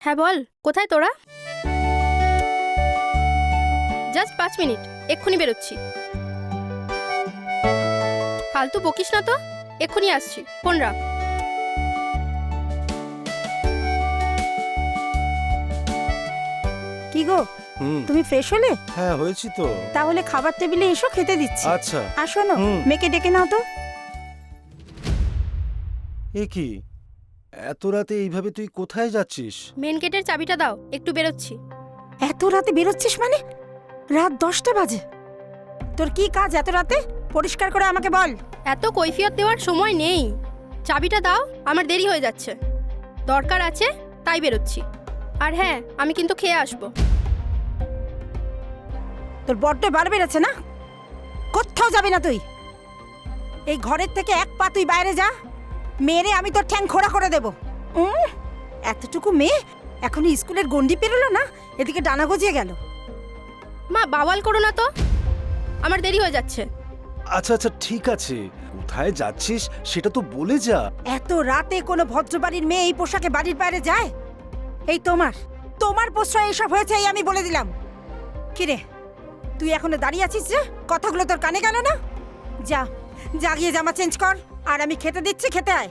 হ্যাঁ বল, কোথায় তোরা? জাস্ট 5 মিনিট, এক্ষুনি বেরোচ্ছি। ফালতু বকিস না তো, এক্ষুনি আসছি, ফোন রাখ। কি গো, তুমি ফ্রেশ হলে? হ্যাঁ হয়েছি তো। তাহলে খাবার টেবিলে এসো, খেতে দিচ্ছি। আচ্ছা। আসো না, মেয়েকে ডেকে নাও তো। এ কি, এত রাতে এইভাবে তুই কোথায় যাচ্ছিস? মেন গেটের চাবিটা দাও, একটু বেরোচ্ছি। এত রাতে বেরোচ্ছিস মানে? রাত 10টা বাজে। তোর কি কাজ এত রাতে? পরিষ্কার করে আমাকে বল। এত কৈফিয়ত দেওয়ার সময় নেই, চাবিটা দাও, আমার দেরি হয়ে যাচ্ছে। দরকার আছে তাই বেরোচ্ছি। আর হ্যাঁ, আমি কিন্তু খেয়ে আসবো। তোর বড্ড বার বেড়েছে না? কোথাও যাবি না তুই। এই ঘরের থেকে এক পা তুই বাইরে যা, মেয়েরে আমি তোর ঠ্যাং খোড়া করে দেব। এতটুকু মেয়ে এখনো স্কুলের গন্ডি পেরোলো না, এদিকে ডানা গজিয়ে গেল। মা, বাওয়াল করো না তো, আমার দেরি হয়ে যাচ্ছে। আচ্ছা আচ্ছা ঠিক আছে, কোথায় যাচ্ছিস সেটা তো বলে যা। এত রাতে কোনো ভদ্রবাড়ির মেয়ে এই পোশাকে বাড়ির বাইরে যায়? এই তোমার প্রশ্রয় এইসব হয়েছে, এই আমি বলে দিলাম। কিরে, তুই এখনো দাঁড়িয়ে আছিস যে? কথাগুলো তোর কানে গেল না? যা যা গিয়ে জামা চেঞ্জ কর, আর আমি খেতে দিচ্ছি, খেতে আয়।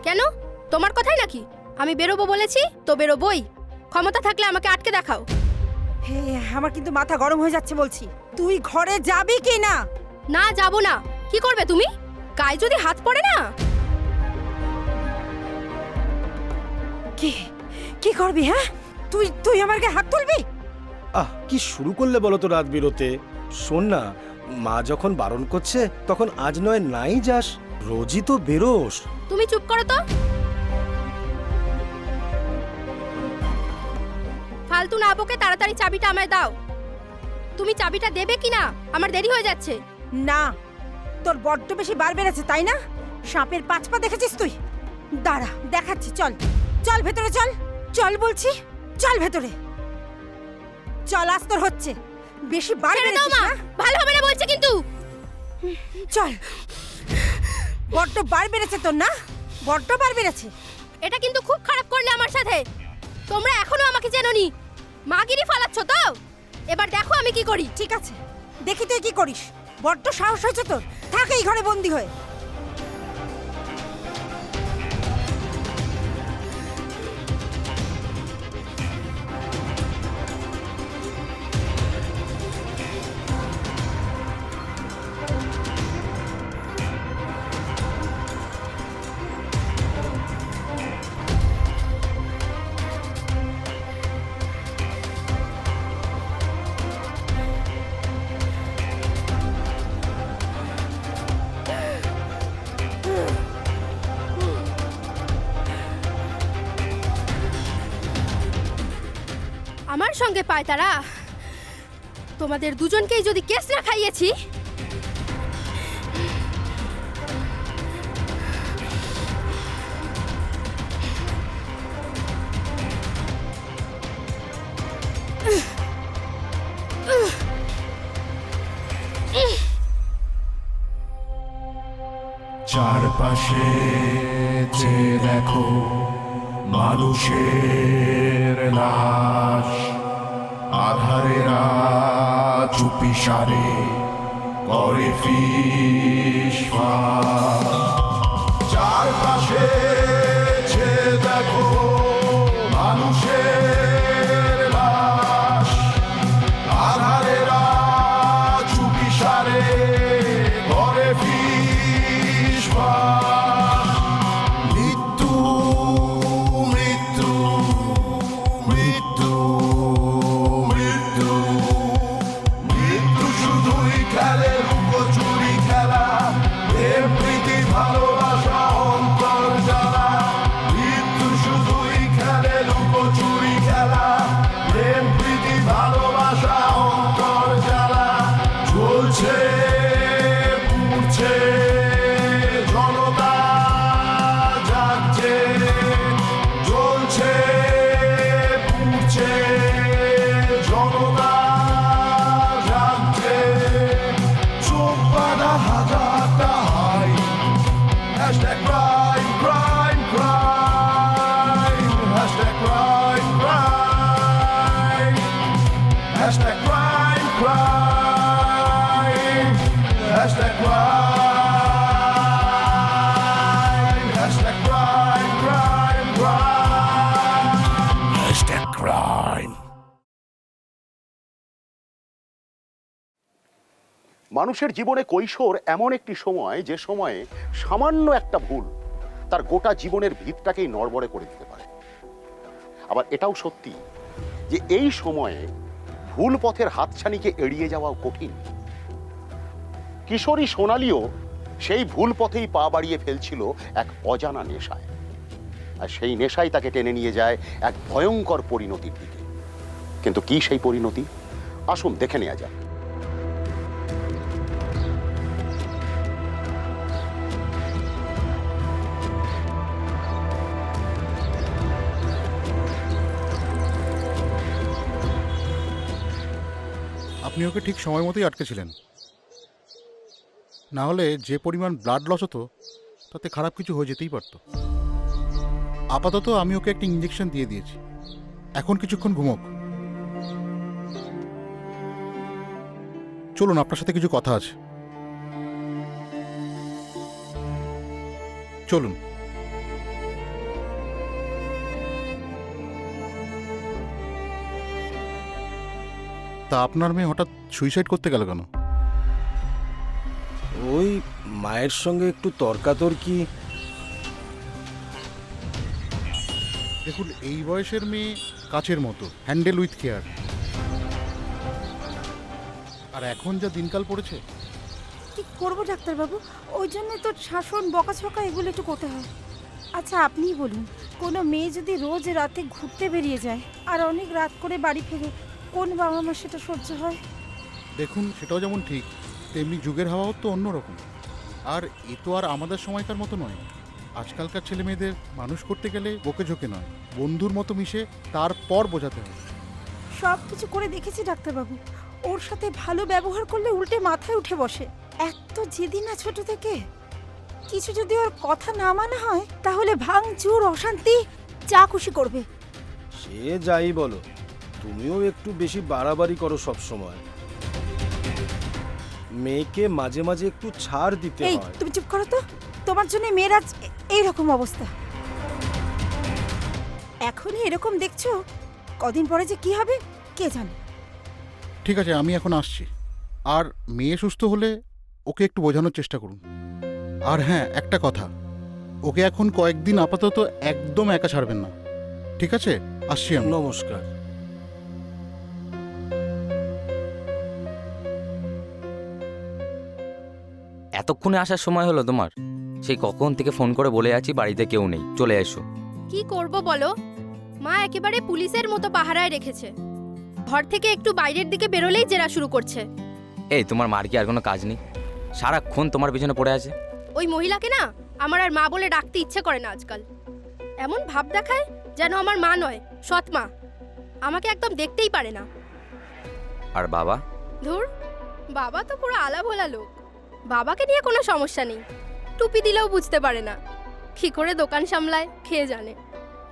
কেন, তোমার কথাই নাকি? আমি বেরোবো বলেছি তো বেরোবই। ক্ষমতা থাকলে আমাকে আটকে দেখাও। হে, আমার কিন্তু মাথা গরম হয়ে যাচ্ছে বলছি। তুই ঘরে যাবি কি না? না, যাবো না। কি করবে তুমি? গায়ে যদি হাত পড়ে না। কি করবি? হ্যাঁ, তুই আমার গায়ে হাত তুলবি? কি শুরু করলে বলো তো রাত বেরোতে? শোন না, মা যখন বারণ করছে তখন আজ নয় নাই যাস, রোজই তো বেরোস। তুমি চুপ করো তো। ফালতু না বকে তাড়াতাড়ি চাবিটা আমায় দাও। তুমি চাবিটা দেবে কি না? আমার দেরি হয়ে যাচ্ছে। না, তোর বড্ড বেশি বার বেড়েছে তাই না? সাপের 5 পা দেখেছিস তুই? দাঁড়া, দেখাচ্ছি। চল চল ভেতরে, চল চল বলছি, চল ভেতরে চল। আজ তোর হচ্ছে বেশি বার ছেড়ে দাও বেড়েছিস মা, না? ভালো হবে না বলছে কিন্তু। চল, বড্ড বার বেড়েছে তোর না? বড্ড বার বেড়েছে। এটা কিন্তু খুব খারাপ করলে আমার সাথে। তোমরা এখনো আমাকে চেনোনি, মাগিরি ফালাচ্ছ তো। এবার দেখো আমি কি করি। ঠিক আছে, দেখি তুই কি করিস। বড্ড সাহস হয়েছে তোর, থাক এই ঘরে বন্দি হয়ে। আমার সঙ্গে পায় তারা। তোমাদের দুজনকেই যদি কেস না খাইয়েছি। চারপাশে যে দেখো মানুষের লাশ, আধারেরা চুপি সারে করে ফিসফাস। চারপাশে যে দেখো মানুষের লাশ, আধারেরা চুপি সারে করে ফিসফাস। মৃত্যু মৃত্যু মৃত্যু মৃত্যু মৃত্যু শুধুই খেলে লুকোচুরি খেলা, প্রেম প্রীতি ভালোবাসা অন্তর জ্বালা। মৃত্যু শুধু crime. মানুষের জীবনে কৈশোর এমন একটি সময় যে সময়ে সামান্য একটা ভুল তার গোটা জীবনের ভিতটাকেই নড়বড়ে করে দিতে পারে। আবার এটাও সত্যি যে এই সময়ে ভুল পথের হাতছানিকে এড়িয়ে যাওয়াও কঠিন। কিশোরী সোনালীও সেই ভুল পথেই পা বাড়িয়ে ফেলছিল এক অজানা নেশায়, আর সেই নেশাই তাকে টেনে নিয়ে যায় এক ভয়ঙ্কর পরিণতির দিকে। কিন্তু কি সেই পরিণতি, আসুন দেখে নেওয়া যাক। আপনি ওকে ঠিক সময় মতোই আটকেছিলেন, না হলে যে পরিমাণ ব্লাড লস হতো তাতে খারাপ কিছু হয়ে যেতেই পারত। আপাতত আমি ওকে একটা ইঞ্জেকশন দিয়ে দিয়েছি, এখন কিছুক্ষণ ঘুমোক। চলুন, আপনার সাথে কিছু কথা আছে, চলুন। তা আপনার মেয়ে হঠাৎ সুইসাইড করতে গেল কেন? ওই মায়ের সঙ্গে একটু তর্কাতর্কি। দেখুন, এই বয়সের মেয়ে কাচের মতো, হ্যান্ডেল উইথ কেয়ার। আর এখন যা দিনকাল পড়েছে। কি করবো ডাক্তারবাবু, ওই জন্য তো শাসন বকাঝকা এগুলো একটু করতে হয়। আচ্ছা আপনিই বলুন, কোনো মেয়ে যদি রোজ রাতে ঘুরতে বেরিয়ে যায় আর অনেক রাত করে বাড়ি ফেরে, কোন বাবা মা সেটা সহ্য হয়? দেখুন, সেটাও যেমন ঠিক, তেমনি যুগের হাওয়াও তো অন্যরকম। আর এ তো আর আমাদের সময়কার মতো নয়। আজকালকার ছেলে মেয়েদের মানুষ করতে গেলে বকে ঝোঁকে নয়, বন্ধুর মতো মিশে তারপর বোঝাতে হয়। সব কিছু করে দেখেছি ডাক্তারবাবু, ওর সাথে ভালো ব্যবহার করলে উল্টে মাথায় উঠে বসে। এত জেদি না ছোট থেকে। কিছু যদি ওর কথা না মানা হয় তাহলে ভাঙচুর, অশান্তি, যা খুশি করবে। সে যাই বলো, তুমিও একটু বেশি বাড়াবাড়ি করো সব সময়। মেয়েকে মাঝে মাঝে একটু ছাড় দিতে এই হয়। তুমি চুপ করো তো, তোমার জন্য মেয়ের আজ এইরকম অবস্থা। এখনই এরকম দেখছো, কদিন পরে যে কি হবে কে জানে। ঠিক আছে, আমি এখন আসছি। আর মেয়ে সুস্থ হলে ওকে একটু বোঝানোর চেষ্টা করুন। আর হ্যাঁ, একটা কথা, ওকে এখন কয়েকদিন আপাতত একদম একা ছাড়বেন না, ঠিক আছে? আসছি আমি। নমস্কার। এতক্ষণে আসার সময় হলো তোমার? সেই কখন থেকে ফোন করে বলে আছি বাড়িতে কেউ নেই, চলে এসো। কি করব বলো, মা একেবারে পুলিশের মতো পাহারায় রেখেছে। ঘর থেকে একটু বাইরের দিকে বেরোলেই জেরা শুরু করছে। এই, তোমার মার কি আর কোনো কাজ নেই? সারাক্ষণ তোমার পিছনে পড়ে আছে। ওই মহিলাকে না আমার আর মা বলে ডাকতে ইচ্ছে করে না আজকাল। এমন ভাব দেখায় যেন আমার মা নয়, সৎ মা। আমাকে একদম দেখতেই পারে না। আর বাবা? ধুর, বাবা তো পুরো আলাভোলা লোক। বাবাকে নিয়ে কোনো সমস্যা নেই, টুপি দিলেও বুঝতে পারে না। কি করে দোকান সামলায় খেয়ে জানে।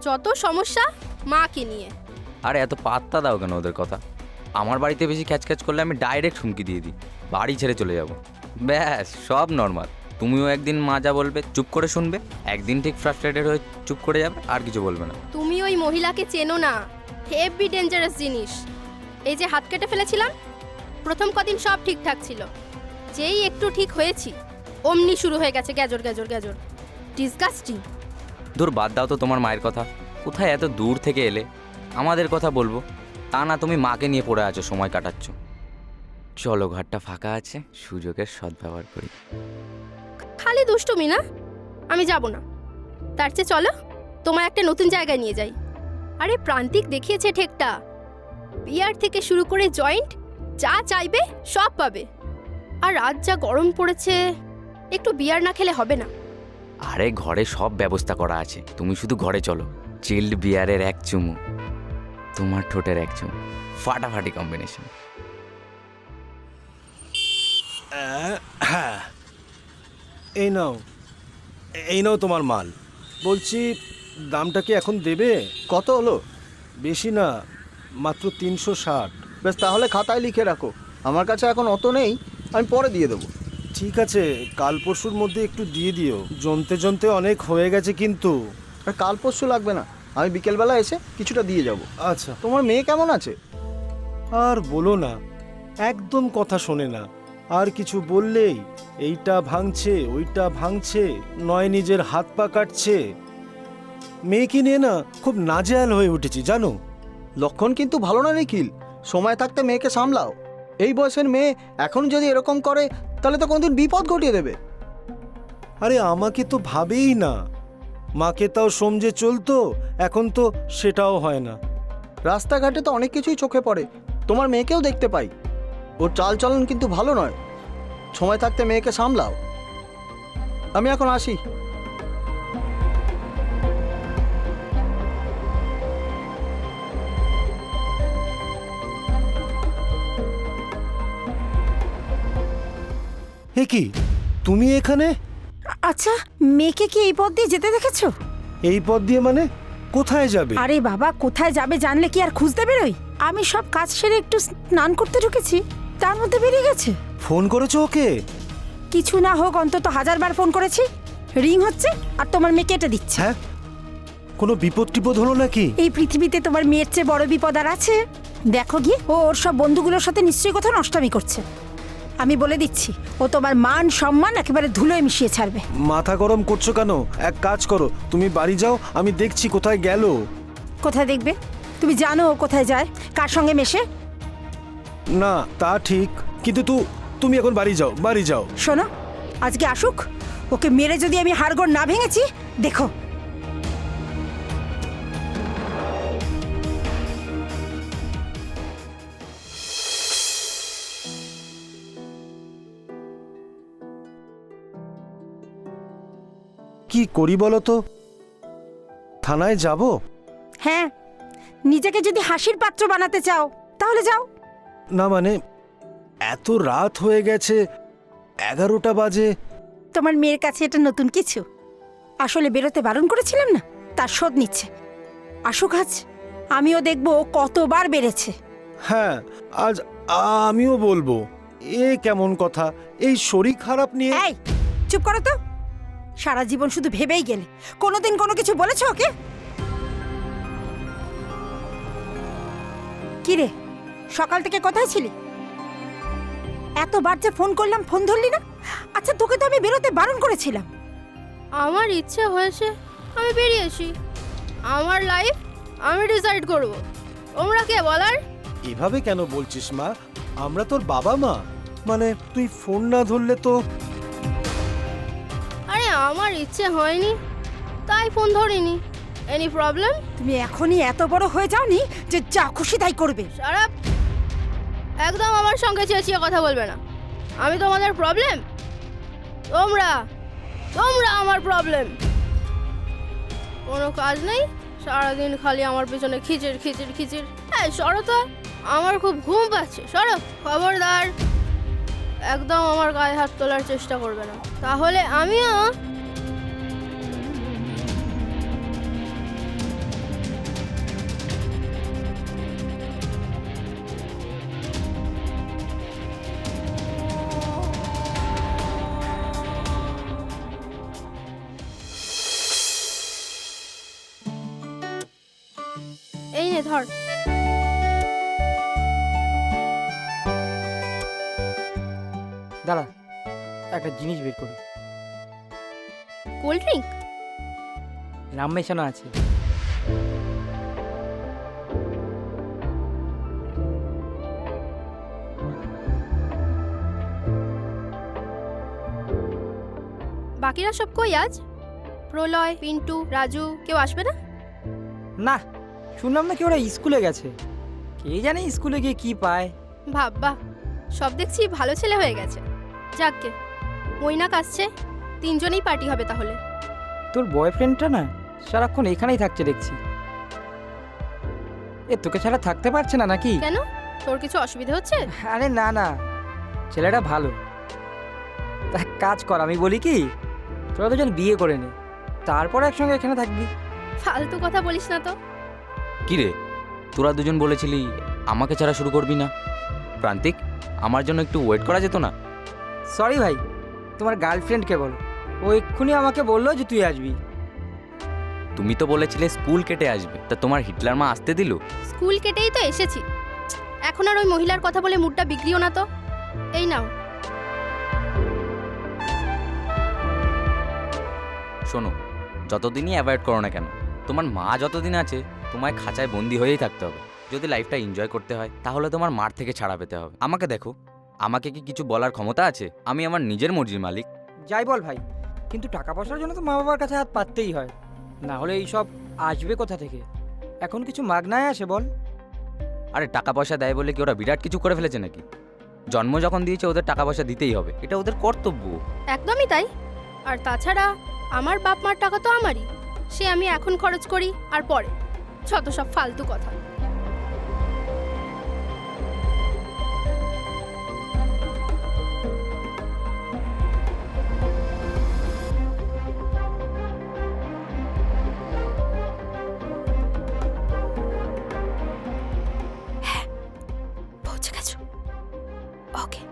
যত সমস্যা মাকে নিয়ে। আরে এত পাত্তা দাও কেন ওদের কথা? আমার বাড়িতে বেশি খ্যাচখ্যাচ করলে আমি ডাইরেক্ট হুমকি দিয়ে দিই, বাড়ি ছেড়ে চলে যাব। ব্যাস, সব নর্মাল। তুমিও একদিন মা যা বলবে চুপ করে শুনবে, একদিন ঠিক ফ্রাস্ট্রেটেড হয়ে চুপ করে যাবে, আর কিছু বলবে না। তুমি ওই মহিলাকে চেনো না, হেভি ডেঞ্জারাস জিনিস। এই যে হাত কেটে ফেলেছিলাম, প্রথম কদিন সব ঠিকঠাক ছিল। যেই একটু ঠিক হয়েছি অমনি শুরু হয়ে গেছে গ্যাজর গ্যাজর গ্যাজর। ডিসগাস্টিং। দূর, বাদ দাও তো তোমার মায়ের কথা। কোথায় এত দূর থেকে এলে আমাদের কথা বলবো, তা না তুমি মাকে নিয়ে পড়ে আছো, সময় কাটাচ্ছ। চলো, ঘরটা ফাঁকা আছে, সুযোগের সদ্ব্যবহার করি। খালি দুষ্টুমি না, আমি যাব না। তার চেয়ে চলো তোমার একটা নতুন জায়গায় নিয়ে যাই। আরে প্রান্তিক দেখিয়েছে ঠেকটা। বিয়ার থেকে শুরু করে জয়েন্ট, যা চাইবে সব পাবে। আর আজ যা গরম পড়েছে, একটু বিয়ার না খেলে হবে না। আরে ঘরে সব ব্যবস্থা করা আছে, তুমি শুধু ঘরে চলো। চিল্ড বিয়ারের এক চুমু, তোমার ঠোঁটের এক চুমু, ফাটাফাটি কম্বিনেশন। হ্যাঁ, এই নাও, এই নাও তোমার মাল। বলছি, দামটা কি এখন দেবে? কত হলো? বেশি না, মাত্র 360। বেশ, তাহলে খাতায় লিখে রাখো। আমার কাছে এখন অত নেই, আমি পরে দিয়ে দেবো। ঠিক আছে, কাল পরশুর মধ্যে একটু দিয়ে দিও। জমতে জমতে অনেক হয়ে গেছে কিন্তু। আর কাল পরশু লাগবে না, আমি বিকেলবেলা এসে কিছুটা দিয়ে যাব। আচ্ছা। তোমার মেয়ে কেমন আছে? আর বলো না, একদম কথা শোনে না। আর কিছু বললেই এইটা ভাঙছে ওইটা ভাঙছে, নয় নিজের হাত পা কাটছে। মেয়েকে নিয়ে না খুব নাজেহাল হয়ে উঠেছি জানো। লক্ষণ কিন্তু ভালো না নিখিল, সময় থাকতে মেয়েকে সামলাও। এই বয়সের মেয়ে এখন যদি এরকম করে তাহলে তো কোনদিন বিপদ ঘটিয়ে দেবে। আরে আমাকে তো ভাবেই না, মাকে তাও সমঝে চলতো, এখন তো সেটাও হয় না। রাস্তাঘাটে তো অনেক কিছুই চোখে পড়ে, তোমার মেয়েকেও দেখতে পাই। ওর চালচলন কিন্তু ভালো নয়। সময় থাকতে মেয়েকে সামলাও। আমি এখন আসি। হে কি, তুমি এখানে? আচ্ছা, মেয়েকে কি এই পথ দিয়ে যেতে দেখেছো? এই পথ দিয়ে মানে? কোথায় যাবে? আরে বাবা, কোথায় যাবে জানলে কি আর খুঁজতে বেরোই? আমি সব কাজ সেরে একটু স্নান করতে ঢুকেছি, তার মধ্যে বেরিয়ে গেছে। ফোন করেছো ওকে? কিছু না হোক অন্তত 1000বার ফোন করেছি, রিং হচ্ছে আর তোমার মেয়ে কেটে দিচ্ছে। হ্যাঁ, কোনো বিপদ টিপদ হলো নাকি? এই পৃথিবীতে তোমার মেয়ের চেয়ে বড় বিপদ আর আছে? দেখো গিয়ে, ও ওর সব বন্ধুগুলোর সাথে নিশ্চয়ই কোথাও নষ্টামি করছে। আমি বলে দিচ্ছি, ও তোমার মান সম্মান একেবারে ধুলোয় মিশিয়ে ছাড়বে। মাথা গরম করছো কেন? এক কাজ করো, তুমি বাড়ি যাও, আমি দেখছি কোথায় গেল। কোথায় দেখবে? তুমি জানো ও কোথায় যায়, কার সঙ্গে মেশে? না তা ঠিক, কিন্তু তুমি এখন বাড়ি যাও, বাড়ি যাও। শোনো, আজকে আসুক, ওকে মেরে যদি আমি হাড়গোড় না ভেঙেছি দেখো। কি করি বলো তো? থানায় যাব? হ্যাঁ, নিজেকে যদি হাসির পাত্র বানাতে চাও তাহলে যাও। না মানে, এত রাত হয়ে গেছে, 11টা বাজে। তোমার মেয়ের কাছে এটা নতুন কিছু? আসলে বেরোতে বারণ করেছিলাম না, তার শোধ নিচ্ছে। আসুক আজ, আমিও দেখবো ও কতবার বেড়েছে। হ্যাঁ, আজ আমিও বলবো। এ কেমন কথা, এই শরীর খারাপ নিয়ে? এই চুপ করো তো, সারা জীবন শুধু ভেবেই গেলে, কোনোদিন কোনো কিছু বলেছো ওকে? কি রে, সকাল থেকে কোথায় ছিলি? এতবার যে ফোন করলাম, ফোন ধরলি না। আচ্ছা, তোকে তো আমি বেরোতে বারণ করেছিলাম। আমার ইচ্ছে হয়েছে, আমি বেরিয়েছি। আমার লাইফ আমি ডিসাইড করব। তোমরা কে বলার? এভাবে কেন বলছিস মা? আমরা তোর বাবা মা। মানে তুই ফোন না ধরলে তো। আরে আমার ইচ্ছে হয়নি, তাই ফোন ধরিনি। Any problem? তুমি এখনই এত বড় হয়ে যাওনি যে যা খুশি তাই করবে। সারাপ, একদম আমার সঙ্গে চেঁচিয়ে কথা বলবে না। আমি তোমাদের প্রবলেম? তোমরা তোমরা আমার প্রবলেম। কোনো কাজ নেই, সারাদিন খালি আমার পেছনে খিচির খিচির খিচির। হ্যাঁ সরো তো, আমার খুব ঘুম পাচ্ছে। সরো, খবরদার একদম আমার গায়ে হাত তোলার চেষ্টা করবে না, তাহলে আমিও। এই নে ধর। দাঁড়া, একটা জিনিস বের করি। Cold drink? রাম মেশানো আছে। বাকিরা সব কই আজ? প্রলয়, পিন্টু, রাজু কেউ আসবে না? না, শুনলাম নাকি ওরা স্কুলে গেছে। কে জানে স্কুলে গিয়ে কি পায়। ভাববা, সব দেখছি ভালো ছেলে হয়ে গেছে। যাকগে, মৈনাক আসছে, 3 জনেই পার্টি হবে তাহলে। তোর বয়ফ্রেন্ডটা না সারাক্ষণ এখানেই থাকছে দেখছি। এ তোকে ছাড়া থাকতে পারছে না নাকি? কেন, তোর কিছু অসুবিধা হচ্ছে? আরে না না, ছেলেটা ভালো। তা কাজ কর, আমি বলি কি, তোরা দুজন বিয়ে করে নে, তারপর একসঙ্গে এখানে থাকবি। ফালতু কথা বলিস না তো। কি রে, তোরা দুজন বলেছিলি আমাকে ছাড়া শুরু করবি না। প্রান্তিক, আমার জন্য একটু ওয়েট করা যেত না? সরি ভাই, তোমার গার্লফ্রেন্ডকে বলো, ও এক্ষুনি আমাকে বললো যে তুই আসবি। তুমি তো বলেছিলে স্কুল কেটে আসবে, তা তোমার হিটলার মা আসতে দিল? স্কুল কেটেই তো এসেছি। এখন আর ওই মহিলার কথা বলে মুডটা বিগড়িও না তো। এই নাও। শোনো, যতদিনই অ্যাভয়েড করো না কেন, তোমার মা যতদিন আছে তোমায় খাঁচায় বন্দি হয়েই থাকতে হবে। যদি লাইফটা এনজয় করতে হয় তাহলে তোমার মার থেকে ছাড়া পেতে হবে। আমাকে দেখো, আমাকে কি কিছু বলার ক্ষমতা আছে? আমি আমার নিজের মর্জির মালিক। যাই বল ভাই, কিন্তু টাকা পয়সার জন্য তো মা বাবার কাছে হাত পাততেই হয়, না হলে এই সব আসবে কোথা থেকে? এখন কিছু মাগনায় আসে বল? আরে টাকা পয়সা দেয় বলে কি ওরা বিরাট কিছু করে ফেলেছে নাকি? জন্ম যখন দিয়েছে ওদের টাকা পয়সা দিতেই হবে, এটা ওদের কর্তব্য। একদমই তাই। আর তাছাড়া আমার বাপ মার টাকা তো আমারই, সে আমি এখন খরচ করি আর পরে। যত সব ফালতু কথা। হ্যাঁ, পৌঁছে গেছো। ওকে।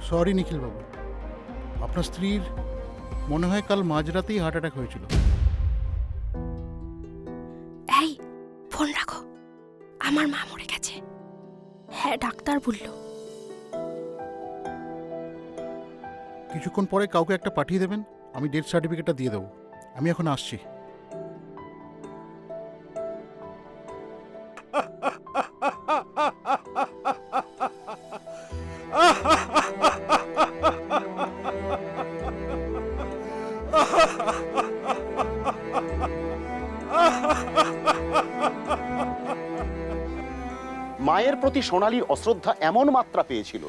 সরি নিখিল বাবু, আপনার স্ত্রীর মনে হয় কাল মাঝরাতেই হার্ট অ্যাটাক হয়েছিল। এই, ফোন রাখো। আমার মা মরে গেছে। হ্যাঁ, ডাক্তার বলল। কিছুক্ষণ পরে কাউকে একটা পাঠিয়ে দেবেন, আমি ডেথ সার্টিফিকেটটা দিয়ে দেবো। আমি এখন আসছি। মায়ের প্রতি সোনালীর অশ্রদ্ধা এমন মাত্রা পেয়েছিল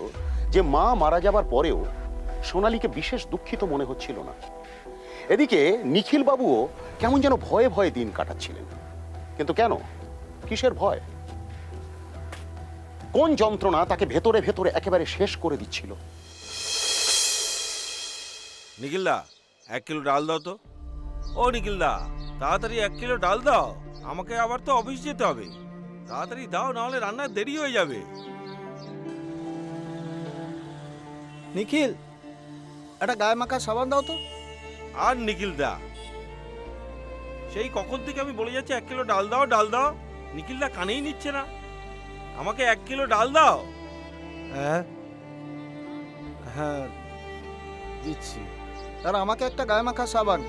যে মা মারা যাবার পরেও সোনালীকে বিশেষ দুঃখিত মনে হচ্ছিল না। এদিকে নিখিল বাবুও কেমন যেন ভয়ে ভয়ে দিন কাটাচ্ছিলেন। কিন্তু কেন? কিসের ভয়? কোন যন্ত্রণা তাকে ভেতরে ভেতরে একেবারে শেষ করে দিচ্ছিল? নিখিলদা, 1 কিলো ডাল দাও তো। ও নিখিলদা, তাড়াতাড়ি 1 কিলো ডাল দাও, আমাকে আবার তো অফিস যেতে হবে। তাড়াতাড়ি দাও, না হলে রান্নার দেরি হয়ে যাবে। নিখিল, একটা গায়ে মাখা সাবান দাও তো। আর নিখিলদা, সেই কখন থেকে আমি বলে যাচ্ছি 1 কিলো ডাল দাও, ডাল দাও, নিখিলদা কানেই নিচ্ছে না। আমাকে 1 কিলো ডাল দাও। হ্যাঁ হ্যাঁ, দিচ্ছি। আর আমাকে একটা গায়ে মাখা সাবান।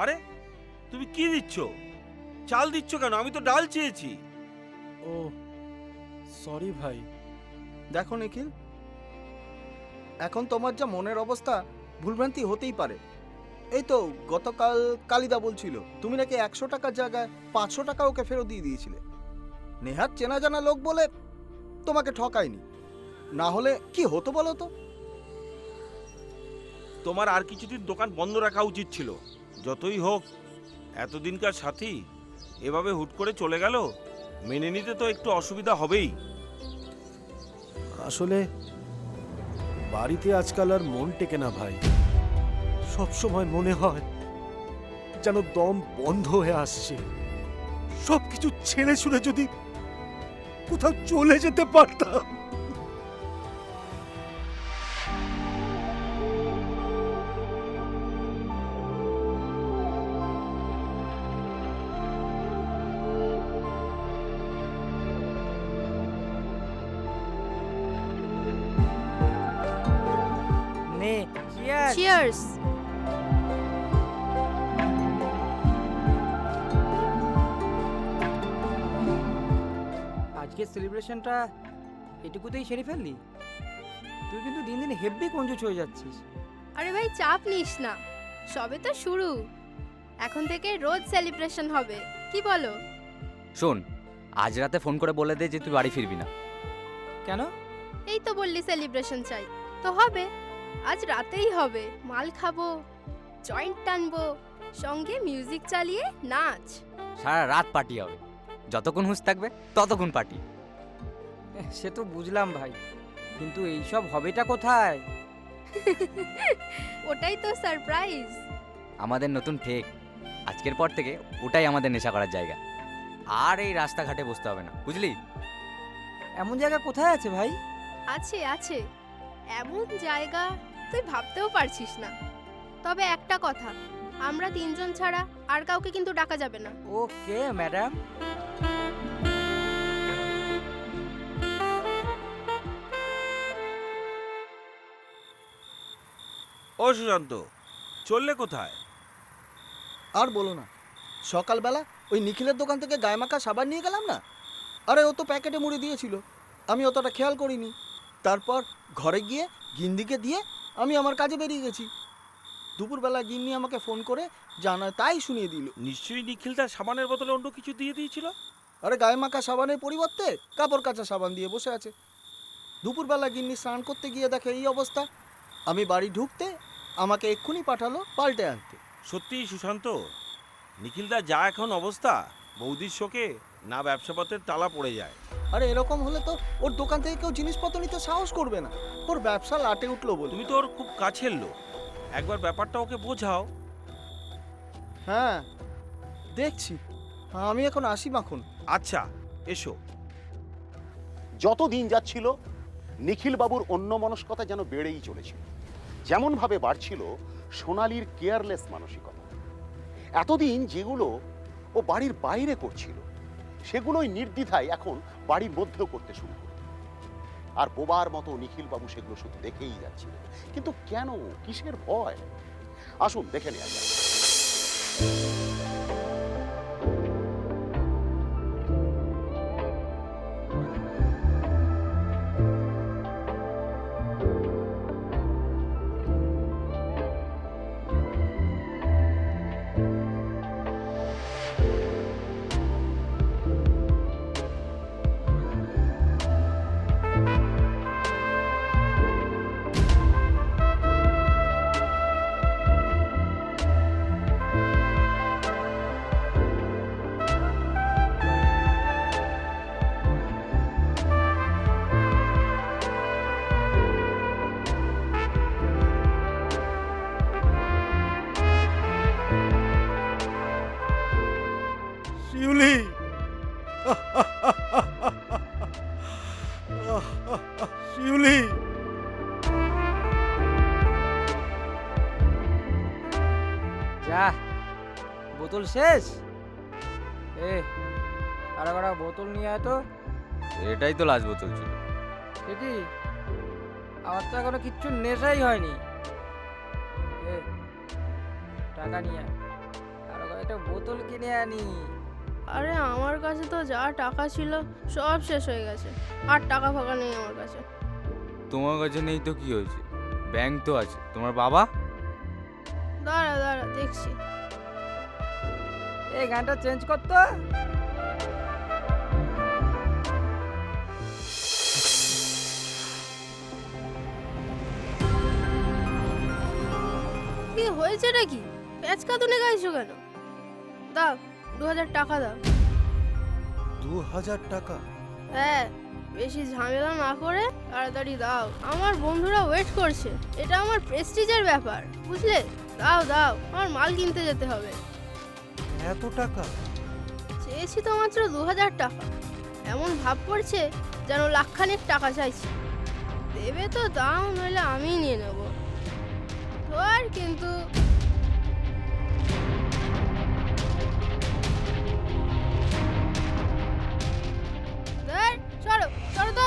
আরে তুমি কি দিচ্ছ? চাল দিচ্ছ কেন? আমি তো ডাল চেয়েছি। ও সরি ভাই। দেখো নিখিল, এখন তোমার যা মনের অবস্থা, ভুলভ্রান্তি হতেই পারে। এই তো গতকাল কালিদা বলছিল তুমি নাকি 100 টাকার জায়গায় 500 টাকা ওকে ফেরত দিয়ে দিয়েছিলে। নেহাত চেনা জানা লোক বলে তোমাকে ঠকায়নি, না হলে কি হতো বলো তো? তোমার আর কিছুদিন দোকান বন্ধ রাখা উচিত ছিল। যতই হোক এতদিনকার সাথী এভাবে হুট করে চলে গেল, মেনে নিতে তো একটু অসুবিধা হবেই। আসলে বাড়িতে আজকাল আর মন টেকে না ভাই। সব সময় মনে হয় যেন দম বন্ধ হয়ে আসছে। সবকিছু ছেড়ে ছুড়ে যদি কোথাও চলে যেতে পারতাম। নে, cheers! চিয়ার্স। আজকের সেলিব্রেশনটা এটুকুতেই সেরে ফেললি? তুই কিন্তু দিন দিন হেব্বি কঞ্জুস হয়ে যাচ্ছিস। আরে ভাই, চাপ নিস না, সবে তো শুরু। এখন থেকে রোজ সেলিব্রেশন হবে, কি বলো? শোন, আজ রাতে ফোন করে বলে দে যে তুই বাড়ি ফিরবি না। কেন? এই তো বললি সেলিব্রেশন চাই, তো হবে। আজ রাতেই হবে। মাল খাবো, জয়েন্ট টানবো, সঙ্গে মিউজিক চালিয়ে নাচ। সারা রাত পার্টি হবে, যতক্ষণ হুঁশ থাকবে ততক্ষণ পার্টি। সে তো বুঝলাম ভাই, কিন্তু এইসব হবেটা কোথায়? ওটাই তো সারপ্রাইজ। আমাদের নতুন ঠেক। আজকের পর থেকে ওটাই আমাদের নেশা করার জায়গা। আর এই রাস্তাঘাটে বসতে হবে না, বুঝলি? এমন জায়গা কোথায় আছে ভাই? আছে আছে, এমন জায়গা তুই ভাবতেও পারছিস না। তবে একটা কথা, আমরা তিনজন ছাড়া আর কাউকে কিন্তু ডাকা যাবে না। Okay madam. ও সুশান্ত, চললে কোথায়? আর বলো না, সকালবেলা ওই নিখিলের দোকান থেকে গায়ে মাখা সাবান নিয়ে গেলাম না, আরে ও তো প্যাকেটে মুড়ে দিয়েছিল, আমি অতটা খেয়াল করিনি। তারপর ঘরে গিয়ে গিন্দিকে দিয়ে আমি আমার কাজে বেরিয়ে গেছি। দুপুরবেলা গিন্নি আমাকে ফোন করে জানায় তাই শুনিয়ে দিল। নিশ্চয়ই নিখিল তার সাবানের বদলে অন্য কিছু দিয়ে দিয়েছিল। আরে গায়ে মাখা সাবানের পরিবর্তে কাপড় কাচা সাবান দিয়ে বসে আছে। দুপুরবেলা গিন্নি স্নান করতে গিয়ে দেখে এই অবস্থা। আমি বাড়ি ঢুকতে আমাকে এক্ষুনি পাঠালো পাল্টে আনতে। সত্যি সুশান্ত, নিখিলদা যা এখন অবস্থা, বৌদির শোকে না ব্যবসাপত্রের তালা পড়ে যায়। আরে এরকম হলে তো ওর দোকান থেকে কেউ জিনিসপত্র নিতে সাহস করবে না, ওর ব্যবসা লাটে উঠলো বলে। তুমি তো ওর খুব কাছের লোক, একবার ব্যাপারটা ওকে বোঝাও। হ্যাঁ দেখছি, আমি এখন আসি মাখন। আচ্ছা, এসো। যত দিন যাচ্ছিল নিখিল বাবুর অন্যমনস্কতা যেন বেড়েই চলেছিল। যেমনভাবে বাড়ছিল সোনালীর কেয়ারলেস মানসিকতা। এতদিন যেগুলো ও বাড়ির বাইরে করছিল সেগুলোই নির্দ্বিধায় এখন বাড়ির মধ্যেও করতে শুরু করল। আর বোবার মতো নিখিল বাবু সেগুলো শুধু দেখেই যাচ্ছিল। কিন্তু কেন, কিসের ভয়? আসুন দেখে নেওয়া যাক। শিউলি, শিউলি, যা, বোতল শেষ। এ আরে কটা বোতল নিয়ে আয় তো। এটাই তো লাস্ট বোতল ছিল। সে কি, আমার তো এখনো কিচ্ছু নেশাই হয়নি। এ টাকা নিয়ে আয়, আরো কয়েকটা বোতল কিনে আনি। আরে আমার কাছে তো যা টাকা ছিল সব শেষ হয়ে গেছে, আর টাকা ফাঁকা নেই আমার কাছে। তোমার কাছে নেই তো কি হয়েছে, ব্যাংক তো আছে। তোমার বাবা? দাঁড়া দাঁড়া দেখছি। এই গানটা চেঞ্জ করতো। কি হয়েছে নাকি? পেঁচকা তুলে গাইছো কেন? দাও 2000 টাকা দাও। 2000 টাকা? হ্যাঁ, বেশি ঝামেলা না করে তাড়াতাড়ি দাও, আমার বন্ধুরা ওয়েট করছে। এটা আমার প্রেস্টিজের ব্যাপার, বুঝলে? দাও দাও, আমার মাল কিনতে যেতে হবে। এত টাকা? চেয়েছি তো মাত্র 2000 টাকা, এমন ভাব পড়ছে যেন লাখখানেক টাকা চাইছি। দেবে তো দাও, নইলে আমিই নিয়ে নেব। ধর কিন্তু ধর, সরো সরো তো।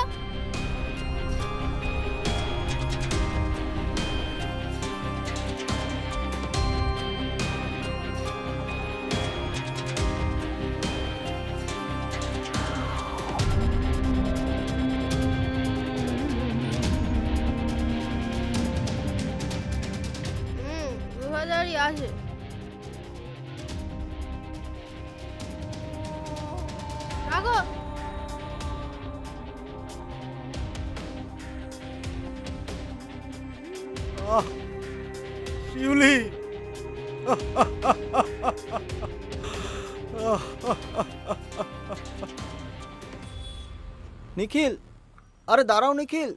হুম, 2000ই আছে। রাখো। আহ, শিউলি, নিখিল, আরে দাঁড়াও নিখিল,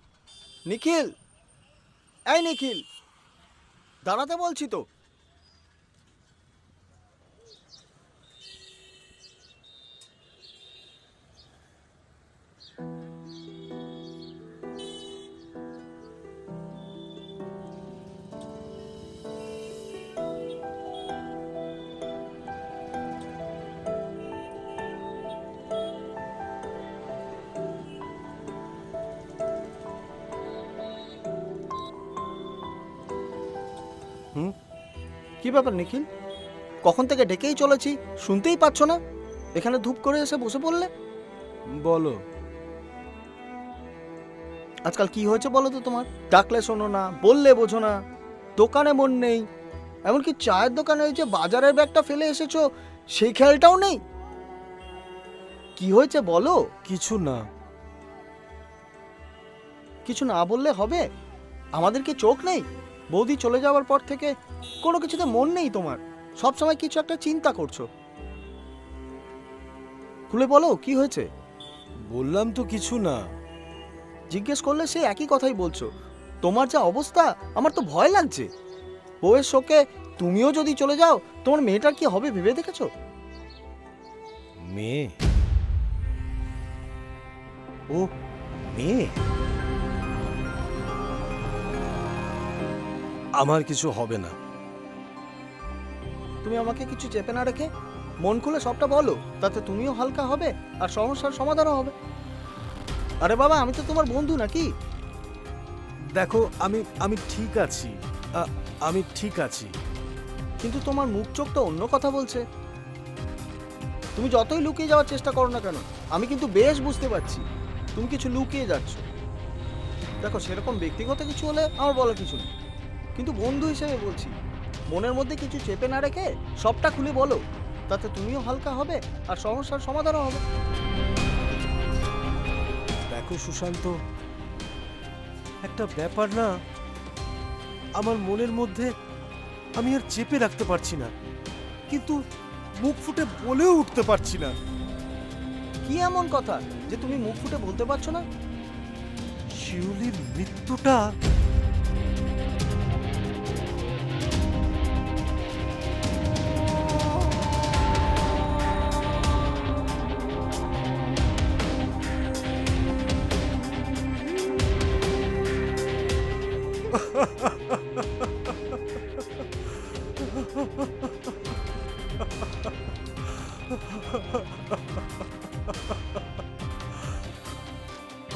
নিখিল, এই নিখিল, দাঁড়াতে বলছি তো। কি ব্যাপার নিখিল, কখন থেকে ডেকেই চলেছি, শুনতেই পাচ্ছ না? এখানে ধূপ করে এসে বসে পড়লে। বলো। আজকাল কি হয়েছে বলো তো তোমার? ডাকলে শোনো না, বললে বোঝো না, দোকানে মন নেই, এমনকি চায়ের দোকানে ওই যে বাজারের ব্যাগটা ফেলে এসেছো সেই খেয়ালটাও নেই। কি হয়েছে বলো? কিছু না। কিছু না বললে হবে? আমাদের কি চোখ নেই? বৌদি চলে যাওয়ার পর থেকে কোনো কিছুতে মন নেই তোমার, সব সময় কিছু একটা চিন্তা করছো। খুলে বলো কি হয়েছে? বললাম তো কিছু না। জিজ্ঞেস করলে সে একই কথাই বলছো। তোমার যা অবস্থা, আমার তো ভয় লাগছে। বউয়ের শোকে তুমিও যদি চলে যাও, তোমার মেয়েটার কি হবে ভেবে দেখেছো? মেয়ে? ও মেয়ে? আমার কিছু হবে না। তুমি আমাকে কিছু চেপে না রেখে মন খুলে সবটা বলো, তাতে তুমিও হালকা হবে আর সমস্যার সমাধানও হবে। আরে বাবা, আমি তো তোমার বন্ধু নাকি? দেখো, আমি ঠিক আছি। আমি ঠিক আছি। কিন্তু তোমার মুখ চোখ তো অন্য কথা বলছে। তুমি যতই লুকিয়ে যাওয়ার চেষ্টা করো না কেন, আমি কিন্তু বেশ বুঝতে পারছি তুমি কিছু লুকিয়ে যাচ্ছ। দেখো, সেরকম ব্যক্তিগত কিছু হলে আমার বলার কিছু নেই, কিন্তু বন্ধু হিসেবে বলছি, মনের মধ্যে কিছু চেপে না রেখে সবটা খুলে বলো, তাতে তুমিও হালকা হবে আর সমস্যার সমাধানও হবে। দেখো সুশান্ত, একটা ব্যাপার না আমার মনের মধ্যে, আমি আর চেপে রাখতে পারছি না, কিন্তু মুখ ফুটে বলেও উঠতে পারছি না। কি এমন কথা যে তুমি মুখ ফুটে বলতে পারছো না? শিউলির মৃত্যুটা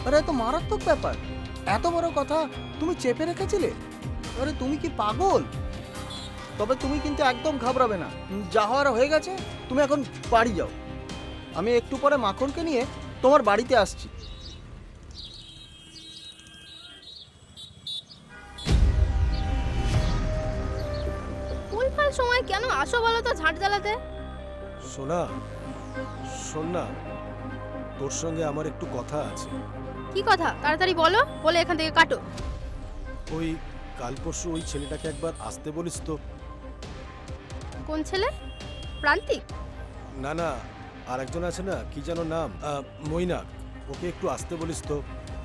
আরে এত মারাত্মক ব্যাপার, এত বড় কথা তুমি চেপে রেখেছিলে? আরে তুমি কি পাগল? তবে তুমি কিন্তু একদম ঘাবড়াবে না, যা হওয়ার হয়ে গেছে। তুমি এখন বাড়ি যাও, আমি একটু পরে মাখনকে নিয়ে তোমার বাড়িতে আসছি। ভুলভাল সময় কেন আসো বলো তো ঝাঁট জ্বালাতে? সোনা, শোন না, তোর সঙ্গে আমার একটু কথা আছে। কি কথা? তাড়াতাড়ি বলো, বলে এখান থেকে কাটো। ওই কাল পরশু ওই ছেলেটাকে একবার আসতে বলিস তো। কোন ছেলে? প্রান্তিক? না না, আর একজন আছে না, কি যেন নাম, মৈনাক, ওকে একটু আসতে বলিস তো।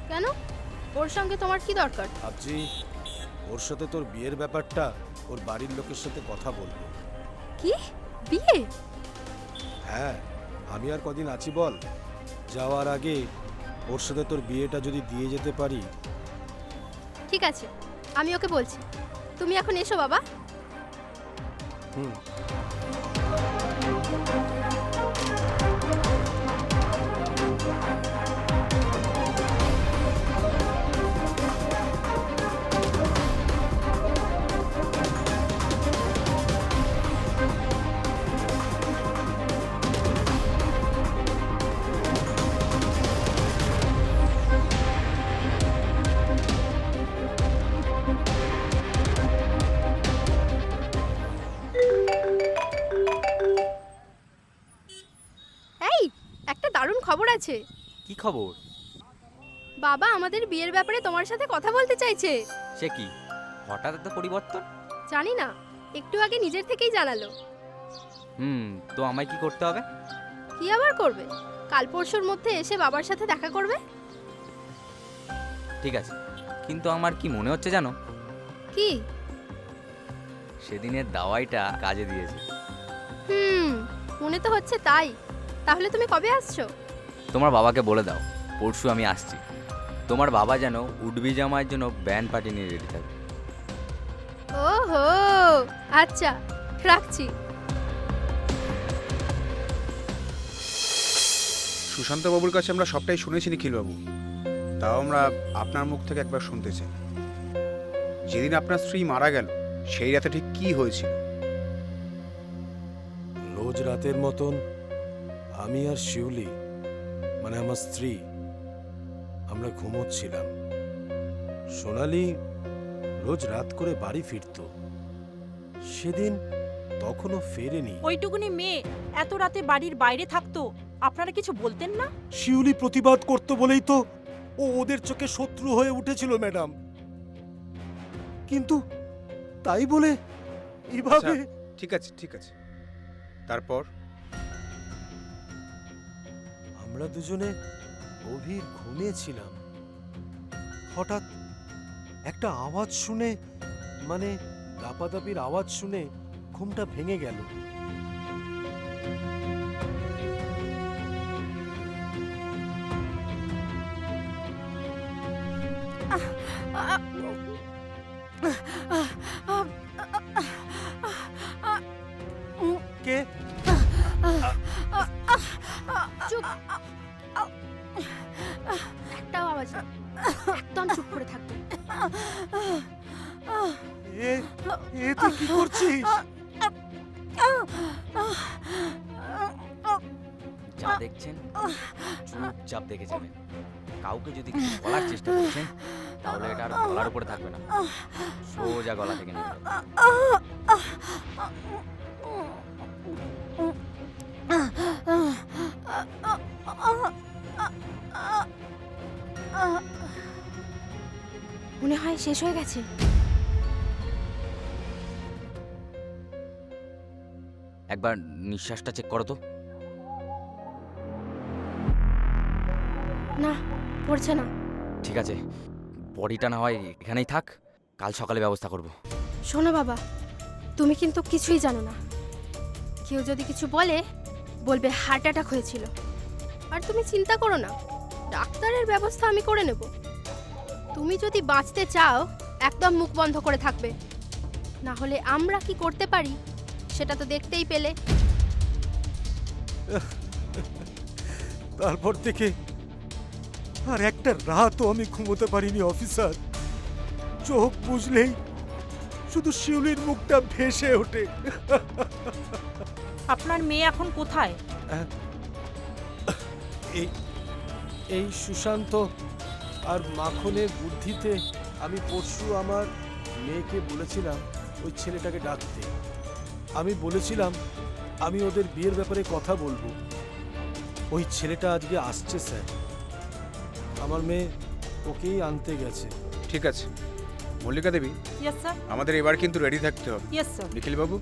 কেন? ওর সঙ্গে তোমার কি দরকার? ভাবছি ওর সাথে তোর বিয়ের ব্যাপারটা ওর বাড়ির লোকের সাথে কথা বলবো। কি বিয়ে? হ্যাঁ, আমি আর কদিন আছি বল, যাওয়ার আগে ওর সাথে তোর বিয়েটা যদি দিয়ে যেতে পারি। ঠিক আছে, আমি ওকে বলছি। তুমি এখন এসো বাবা। হুম। এই, একটা দারুণ খবর আছে। কি খবর? বাবা আমাদের বিয়ের ব্যাপারে তোমার সাথে কথা বলতে চাইছে। সে কি, হঠাৎ এত পরিবর্তন? জানি না, একটু আগে নিজের থেকেই জানালো। তো আমায় কি করতে হবে? কি আবার করবে? কাল পরশুর মধ্যে এসে বাবার সাথে দেখা করবে। ঠিক আছে, কিন্তু আমার কি মনে হচ্ছে জানো, কি? সেদিনের দাওয়াইটা কাজে দিয়েছে। মনে তো হচ্ছে তাই। তাহলে তুমি কবে আসছো? তোমার বাবাকে বলে দাও পরশু আমি আসছি। তোমার বাবা যেন উডবি জামাইয়ের জন্য ব্যান্ড পার্টি নিয়ে রেডি থাকে। ওহো, আচ্ছা, রাখছি। সুশান্তবাবুর কাছে আমরা সবটাই শুনেছি নিখিলবাবু, তাও আমরা আপনার মুখ থেকে একবার শুনতে চাই। যেদিন আপনার স্ত্রী মারা গেল সেই রাতে ঠিক কী হয়েছিল রোজ রাতের মতন আমি আর শিউলি, মানে আমার স্ত্রী, আমরা ঘুমোচ্ছিলাম। সোনালি রোজ রাত করে বাড়ি ফিরতো। সেদিন তখনও ফেরেনি। ওইটুকুনি মেয়ে এত রাতে বাড়ির বাইরে থাকতো, আপনারা কিছু বলতেন না? শিউলি প্রতিবাদ করতো বলেই তো ও ওদের চোখে শত্রু হয়ে উঠেছিল ম্যাডাম। কিন্তু তাই বলে এইভাবে। ঠিক আছে ঠিক আছে, তারপর? আমরা দুজনে গভীর ঘুমিয়েছিলাম। হঠাৎ একটা আওয়াজ শুনে, মানে দাপাদাপির আওয়াজ শুনে ঘুমটা ভেঙে গেল। কে? চুপ, একটাও আওয়াজ না, একদম চুপ করে থাকবে। এ তুই কি করছিস? যা দেখছেন চুপচাপ দেখে যাবেন। কাউকে যদি কিছু বলার চেষ্টা করছেন তাহলে এটা আর গলার উপরে থাকবে না, সোজা গলা থেকে নেমে যাবে। মনে হয় শেষ হয়ে গেছে। একবার নিঃশ্বাসটা চেক করো তো। না, পড়ছে না। ঠিক আছে, বডিটা না হয় এখানেই থাক, কাল সকালে ব্যবস্থা করব। শোনো বাবা, তুমি কিন্তু কিছুই জানো না। কেউ যদি কিছু বলে, বলবে হার্ট অ্যাটাক হয়েছিল। আর তুমি চিন্তা করো না, ডাক্তারের ব্যবস্থা আমি করে নেব। তুমি যদি বাঁচতে চাও, একদম মুখ বন্ধ করে থাকবে। না হলে আমরা কি করতে পারি সেটা তো দেখতেই পেলে। তারপর থেকে আর একটা রাতও আমি ঘুমোতে পারিনি অফিসার। চোখ বুঝলেই শুধু শিউলির মুখটা ভেসে ওঠে। আপনার মেয়ে এখন কোথায়? এই সুশান্ত আর মাখনের বুদ্ধিতে আমি পরশু আমার মেয়েকে বলেছিলাম ওই ছেলেটাকে ডাকতে। আমি বলেছিলাম আমি ওদের বিয়ের ব্যাপারে কথা বলবো। ওই ছেলেটা আজকে আসছে স্যার। আমার মেয়ে ওকেই আনতে গেছে। ঠিক আছে মল্লিকা দেবী, ইয়েস স্যার। আমাদের এবার কিন্তু রেডি থাকতে হবে। Yes sir. নিখিলবাবু,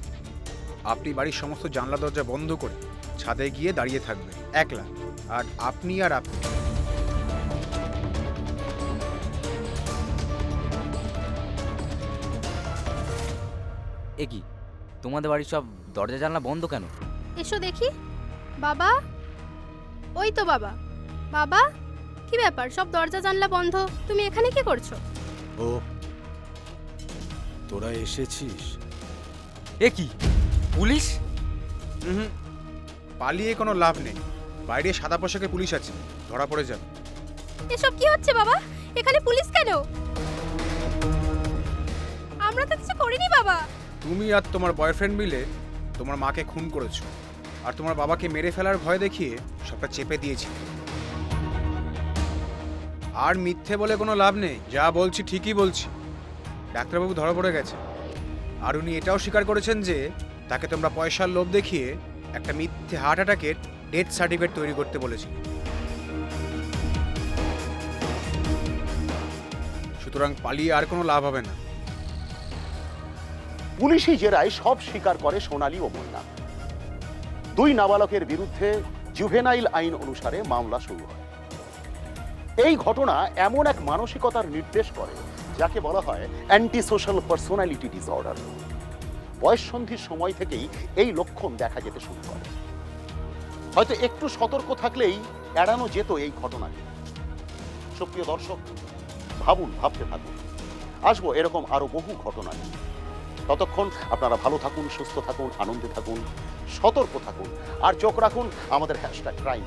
আপনি বাড়ির সমস্ত জানলা দরজা বন্ধ করে ছাদে গিয়ে দাঁড়িয়ে থাকবেন একলা। আর আপনি এ কি, তোমাদের বাড়ির সব দরজা জানলা বন্ধ কেন? এসো দেখি। বাবা, ওই তো বাবা। বাবা, কি ব্যাপার, সব দরজা জানলা বন্ধ, তুমি এখানে কি করছো? ও, তোরা এসেছিস? এ কি, পুলিশ? পালিয়ে কোনো লাভ নেই, বাইরে সাদা পোশাকে পুলিশ আছে, ধরা পড়ে যাবে। এসব কি হচ্ছে বাবা? এখানে পুলিশ কেন? আমরা তো কিছু করিনি বাবা। তুমি আর তোমার বয়ফ্রেন্ড মিলে তোমার মাকে খুন করেছো, আর তোমার বাবাকে মেরে ফেলার ভয় দেখিয়ে সবটা চেপে দিয়েছি। আর মিথ্যে বলে কোনো লাভ নেই, যা বলছি ঠিকই বলছি। ডাক্তারবাবু ধরা পড়ে গেছে, আর উনি এটাও স্বীকার করেছেন যে তাকে তোমরা পয়সার লোভ দেখিয়ে একটা মিথ্যে হার্ট অ্যাটাকের ডেথ সার্টিফিকেট তৈরি করতে বলেছি। সুতরাং পালিয়ে আর কোনো লাভ হবে না। পুলিশি জেরায় সব স্বীকার করে সোনালী ও ময়না। দুই নাবালকের বিরুদ্ধে জুভেনাইল আইন অনুসারে মামলা শুরু হয়। এই ঘটনা এমন এক মানসিকতার নির্দেশ করে যাকে বলা হয় অ্যান্টি সোশ্যাল পার্সোনালিটি ডিসঅর্ডার। বয়ঃসন্ধির সময় থেকেই এই লক্ষণ দেখা যেতে শুরু করে। হয়তো একটু সতর্ক থাকলেই এড়ানো যেত এই ঘটনাকে। সুপ্রিয় দর্শক, ভাবুন, ভাবতে থাকুন। আসবো এরকম আরো বহু ঘটনা নিয়ে। ততক্ষণ আপনারা ভালো থাকুন, সুস্থ থাকুন, আনন্দে থাকুন, সতর্ক থাকুন, আর চোখ রাখুন আমাদের #ক্রাইম।